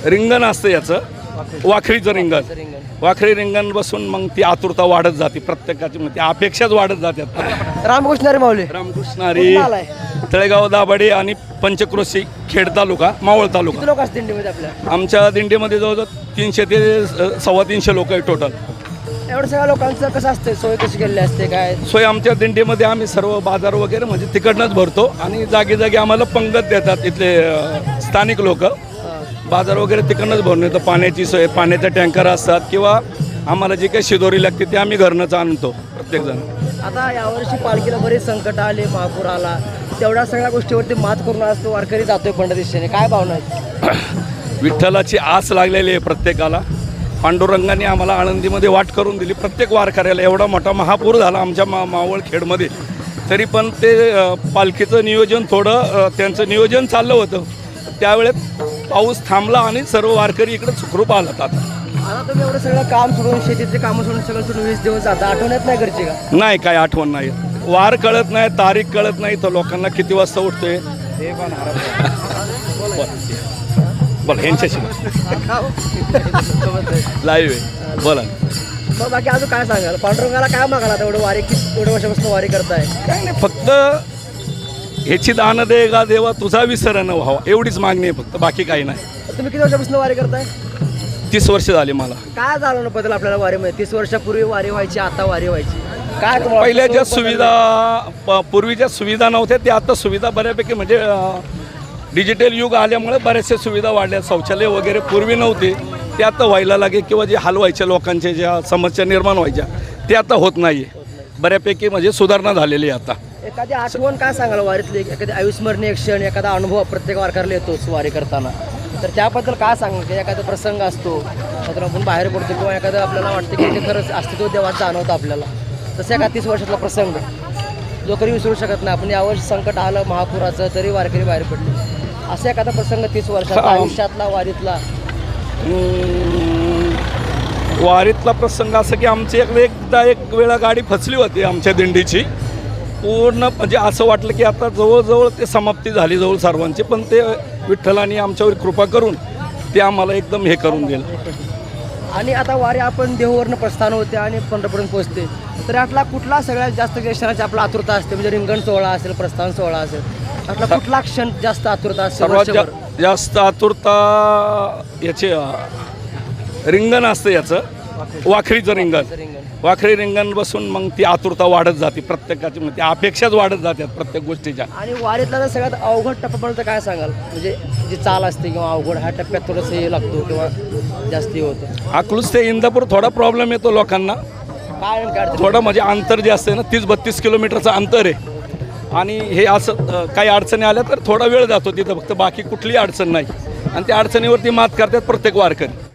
रिंगण असतं याचं, वाखरीचं रिंगण. वाखरी रिंगण बसून मग ती आतुरता वाढत जाते प्रत्येकाची, मग ती अपेक्षाच वाढत जातात. रामकृष्ण माऊली रामकृष्णारी, कुठून आलाय? तळेगाव दाभाडे आणि पंचक्रोशी, खेड तालुका, मावळ तालुका. किती लोक असतील दिंडीमध्ये आपल्या? आमच्या दिंडीमध्ये जवळजवळ 300 ते 350 लोक आहे टोटल. एवढं सगळ्या लोकांचं कसं असतं, सोय कशी केलेली असते काय? सोय आमच्या दिंडीमध्ये आम्ही सर्व बाजार वगैरे म्हणजे तिकडनंच भरतो आणि जागी जागी आम्हाला पंगत देतात इथले स्थानिक लोक. बाजार वगैरे तिकडनंच भरून येतं. पाण्याची सोय, पाण्याचे टँकर असतात किंवा आम्हाला जी काही शिदोरी लागते ते आम्ही घरनंच आणतो प्रत्येकजण. आता यावर्षी पालखीला बरेच संकट आले, महापूर आला, तेवढ्या सगळ्या गोष्टीवरती मात करून आज तो वारकरी जातोय पंढरदिशेने, काय भावना आहेत? विठ्ठलाची आस लागलेली आहे प्रत्येकाला. पांडुरंगाने आम्हाला आळंदीमध्ये वाट करून दिली. प्रत्येक वारकऱ्याला एवढा मोठा महापूर झाला आमच्या मावळ खेडमध्ये, तरी पण ते पालखीचं नियोजन थोडं त्यांचं नियोजन चाललं होतं. त्यावेळेस पाऊस थांबला आणि सर्व वारकरी इकडे सुखरूप आलात. आता तुम्ही एवढं सगळं काम सोडून, शेतीचे कामं सोडून सगळं सोडून 20 दिवस जाता, आठवण येत नाही घरची का? नाही, काय आठवण नाही. वार कळत नाही, तारीख कळत नाही, तर लोकांना किती वाजता उठतोय बोला यांच्याशी लाईव्ह आहे, बोला. मग बाकी अजून काय सांगाल? पांडुरंगाला काय मागायला तेवढं वारी, एवढ्या वर्षापासून वारी करताय? काय नाही, फक्त ह्याची दान दे गा देवा, तुझा विसर न व्हावा, एवढीच मागणी आहे फक्त, बाकी काही नाही. तुम्ही किती वर्षापासून वारी करताय? 30 वर्ष झाली मला. काय झालं ना बदल आपल्याला वारीमध्ये? 30 वर्षापूर्वी वारी व्हायची, आता वारी व्हायची, काय तुम्हाला पहिल्या ज्या कसं बदल? सुविधा, पूर्वीच्या सुविधा नव्हत्या त्या आता सुविधा बऱ्यापैकी, म्हणजे डिजिटल युग आल्यामुळे बऱ्याचशा सुविधा वाढल्या. शौचालय वगैरे पूर्वी नव्हते, ते आता व्हायला लागे, किंवा जे हाल व्हायच्या लोकांच्या ज्या समस्या निर्माण व्हायच्या ते आता होत नाही आहे. बऱ्यापैकी म्हणजे सुधारणा झालेली आहे आता. एखादी आठवण काय सांगाल वारीतली? एखादी अविस्मरणीय क्षण, एखादा अनुभव प्रत्येक वारकऱ्याला येतोच वारी करताना, तर त्याबद्दल काय सांगाल? की एखादा प्रसंग असतो, तर आपण बाहेर पडतो किंवा एखादं आपल्याला वाटतं की ते खरंच अस्तित्व देवाचं जाणवतं आपल्याला, तसं एका 30 वर्षातला प्रसंग जो कधी विसरू शकत नाही आपण. यावर्षी संकट आलं महापुराचं तरी वारकरी बाहेर पडले, असं एखादा प्रसंग 30 वर्षातला आयुष्यातला वारीतला? वारीतला प्रसंग असं की आमची एकदा एक वेळा गाडी फसली होती आमच्या दिंडीची पूर्ण, म्हणजे असं वाटलं की आता जवळजवळ ते समाप्ती झाली जवळ सर्वांची, पण ते विठ्ठलाने आमच्यावर कृपा करून ते आम्हाला एकदम हे करून दिलं. आणि आता वारी आपण देहूवरनं प्रस्थान होते आणि पंढरपूरपर्यंत पोहोचते, तर यातला कुठला सगळ्यात जास्त क्षणाची आपला आतुरता असते? म्हणजे रिंगण सोहळा असेल, प्रस्थान सोहळा असेल, यातला कुठला क्षण जास्त आतुरता असते? सर्वात जास्त आतुरता याचे रिंगण असतं याचं, वाखरीचं रिंगण. वाखरी रिंगण बसून मग ती आतुरता वाढत जाते प्रत्येकाची, मग ती अपेक्षाच वाढत जातात प्रत्येक गोष्टीच्या. आणि वारीतला सगळ्यात अवघड टप्प्यापर्यंत काय सांगाल? म्हणजे जी चाल असते किंवा अवघड, ह्या टप्प्यात थोडंसं हे लागतो किंवा जास्ती होतं? अकलूज ते इंदापूर थोडा प्रॉब्लेम येतो लोकांना, काय थोडं म्हणजे अंतर जे असते ना 30-32 किलोमीटरचं अंतर आहे, आणि हे असं काही अडचणी आल्या तर थोडा वेळ जातो तिथं, फक्त बाकी कुठलीही अडचण नाही, आणि त्या अडचणीवरती मात करतात प्रत्येक वारकरी.